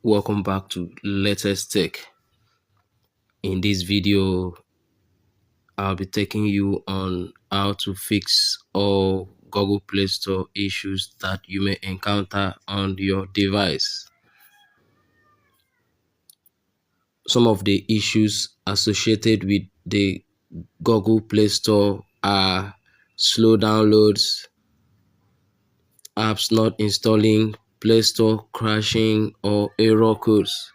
Welcome back to Latest Tech. In this video, I'll be taking you on how to fix all Google Play Store issues that you may encounter on your device. Some of the issues associated with the Google Play Store are slow downloads, apps not installing, Play Store crashing, or error codes.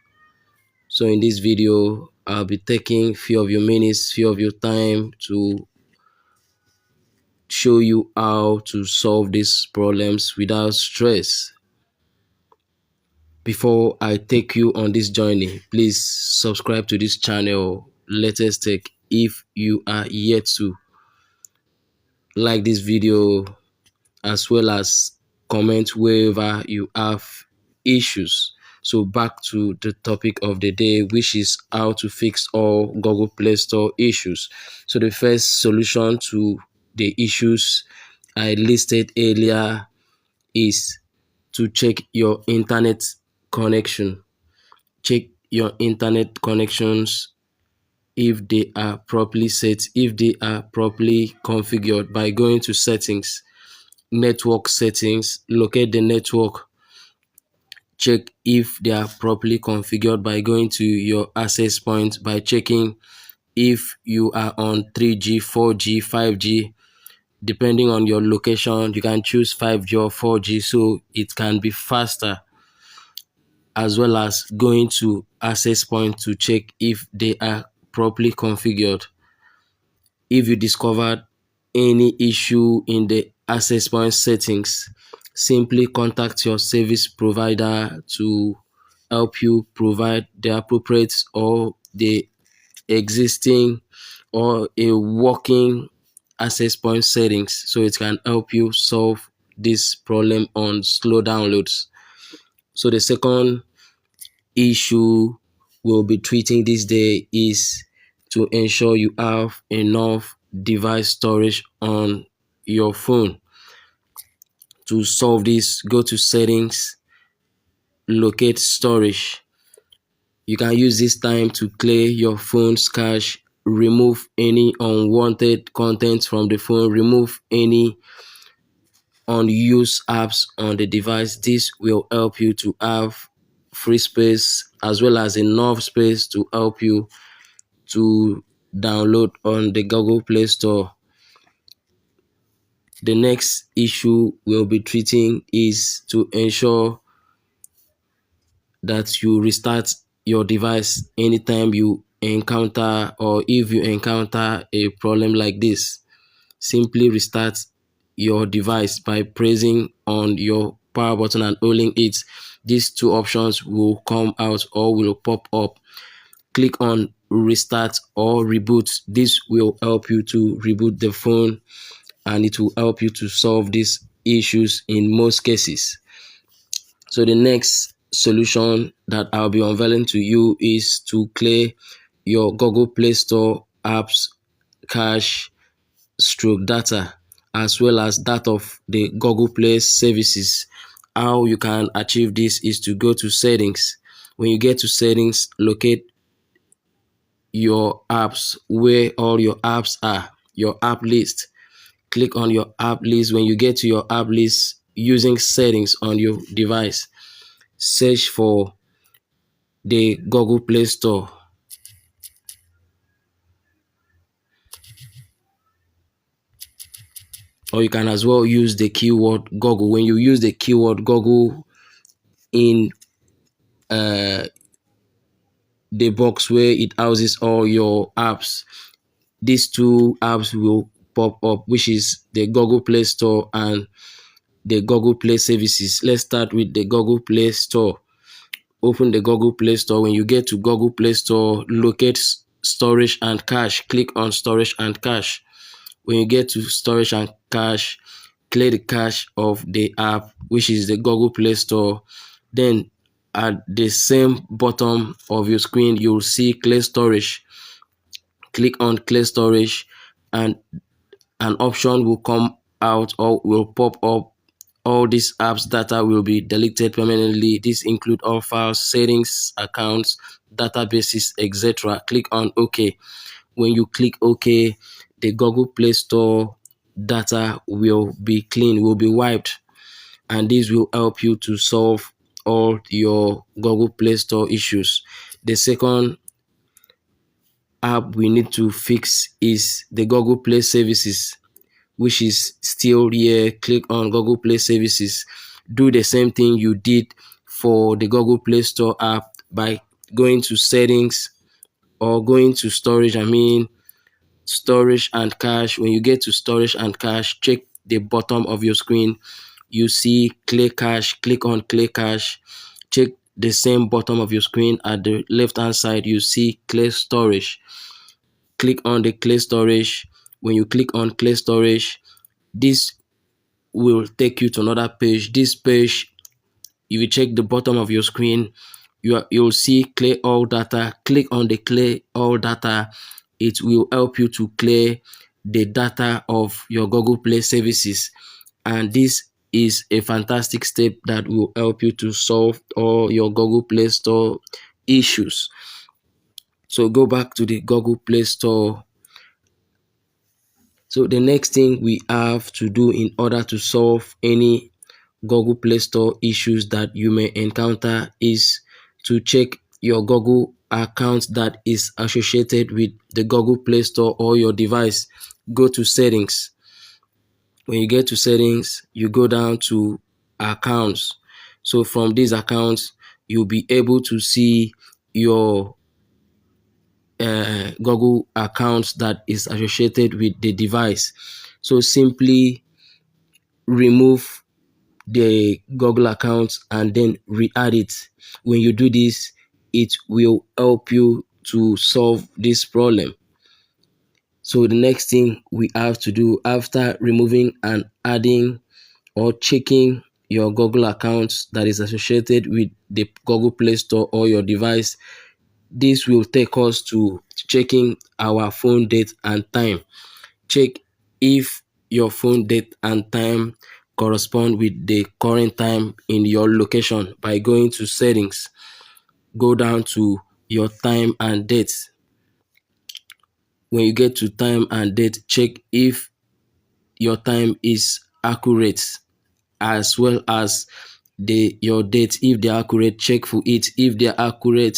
So in this video, I'll be taking few of your minutes, few of your time to show you how to solve these problems without stress. Before I take you on this journey, please subscribe to this channel, Latest Tech, if you are yet to. Like this video as well as comment wherever you have issues. So back to the topic of the day, which is how to fix all Google Play Store issues. So the first solution to the issues I listed earlier is to check your internet connection. Check your internet connections if they are properly set, if they are properly configured by going to settings, network settings, locate the network, check if they are properly configured by going to your access point, by checking if you are on 3G, 4G, 5G. Depending on your location, you can choose 5G or 4G so it can be faster, as well as going to access point to check if they are properly configured. If you discovered any issue in the access point settings, simply contact your service provider to help you provide the appropriate or the existing or a working access point settings so it can help you solve this problem on slow downloads. So the second issue we'll be treating this day is to ensure you have enough device storage on your phone. To solve this, go to settings, locate storage. You can use this time to clear your phone's cache, remove any unwanted content from the phone, remove any unused apps on the device. This will help you to have free space as well as enough space to help you to download on the Google Play Store. The next issue we'll be treating is to ensure that you restart your device anytime you encounter, or if you encounter a problem like this. Simply restart your device by pressing on your power button and holding it. These two options will come out or will pop up. Click on restart or reboot. This will help you to reboot the phone and it will help you to solve these issues in most cases. So the next solution that I'll be unveiling to you is to clear your Google Play Store apps cache stroke data, as well as that of the Google Play services. How you can achieve this is to go to settings. When you get to settings, locate your apps where all your apps are, your app list. Click on your app list. When you get to your app list, using settings on your device, search for the Google Play Store. Or you can as well use the keyword Google. When you use the keyword Google in the box where it houses all your apps, these two apps will pop up, which is the Google Play Store and the Google Play services. Let's start with the Google Play Store. Open the Google Play Store. When you get to Google Play Store, locate storage and cache. Click on storage and cache. When you get to storage and cache, clear the cache of the app, which is the Google Play Store. Then at the same bottom of your screen, you'll see clear storage. Click on clear storage and an option will come out or will pop up All these apps data will be deleted permanently. This include all files, settings, accounts, databases, etc. Click on OK. When you click OK, the Google Play Store data will be clean, will be wiped, and this will help you to solve all your Google Play Store issues. The second app we need to fix is the Google Play Services, which is still here. Click on Google Play Services. Do the same thing you did for the Google Play Store app by going to settings or going to storage. Storage and cache. When you get to storage and cache, check the bottom of your screen. You see clear cache. Click on clear cache. Check the same bottom of your screen at the left hand side. You see clear storage. Click on the clear storage. When you click on clear storage, this will take you to another page. This page, if you check the bottom of your screen, you'll see clear all data. Click on the clear all data. It will help you to clear the data of your Google Play services, and this is a fantastic step that will help you to solve all your Google Play Store issues. So go back to the Google Play Store. So the next thing we have to do in order to solve any Google Play Store issues that you may encounter is to check your Google account that is associated with the Google Play Store or your device. Go to settings. When you get to settings, you go down to accounts. So from these accounts, you'll be able to see your Google account that is associated with the device. So simply remove the Google account and then re-add it. When you do this, it will help you to solve this problem. So the next thing we have to do after removing and adding or checking your Google account that is associated with the Google Play Store or your device, this will take us to checking our phone date and time. Check if your phone date and time correspond with the current time in your location by going to settings. Go down to your time and date. When you get to time and date, check if your time is accurate, as well as your date. If they're accurate, check for it. If they're accurate,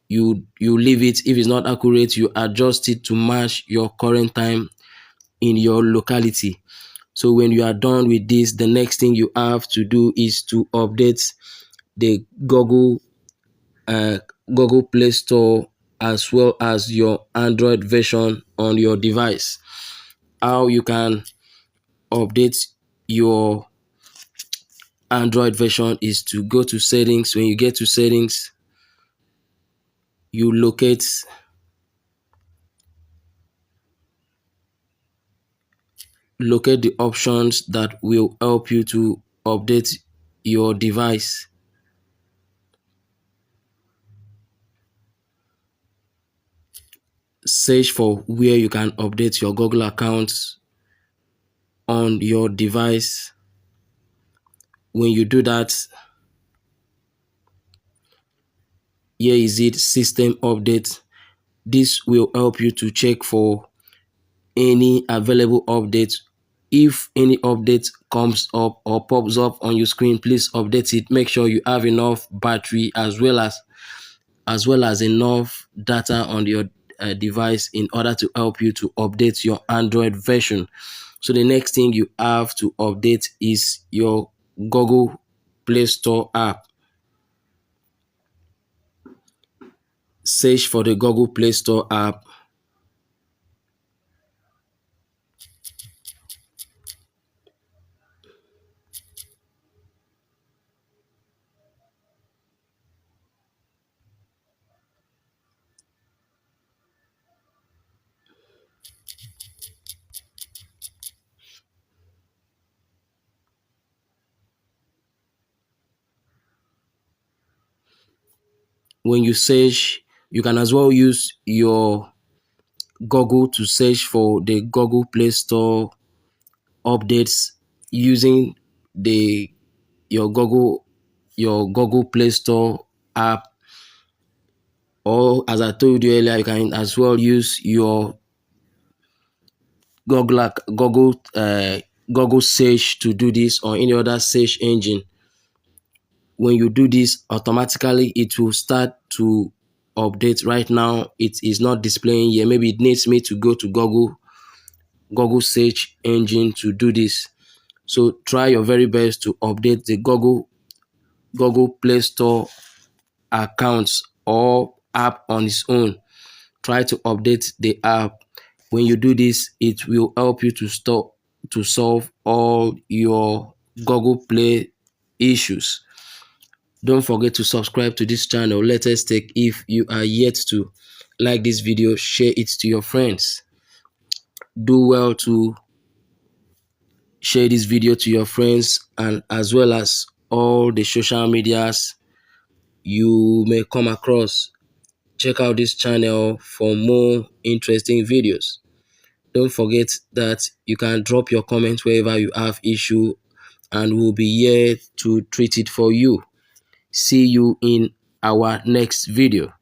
you leave it. If it's not accurate, you adjust it to match your current time in your locality. So when you are done with this, the next thing you have to do is to update the Google Play Store as well as your Android version on your device. How you can update your Android version is to go to settings. When you get to settings, you locate the options that will help you to update your device. Search for where you can update your Google account on your device. When you do that, here is it, system update. This will help you to check for any available updates. If any update comes up or pops up on your screen, please update it. Make sure you have enough battery as well as enough data on your device in order to help you to update your Android version. So the next thing you have to update is your Google Play Store app. Search for the Google Play Store app. When you search, you can as well use your Google to search for the Google Play Store updates using the your Google Play Store app, or as I told you earlier, you can as well use your Google search to do this, or any other search engine. When you do this, automatically it will start to update. Right now it is not displaying here. Maybe it needs me to go to Google search engine to do this. So try your very best to update the Google Play Store accounts or app on its own. Try to update the app. When you do this, it will help you to solve all your Google Play issues. Don't forget to subscribe to this channel, Latest Tech. If you are yet to like this video, share it to your friends. Do well to share this video to your friends, and as well as all the social medias you may come across. Check out this channel for more interesting videos. Don't forget that you can drop your comments wherever you have issue, and we'll be here to treat it for you. See you in our next video.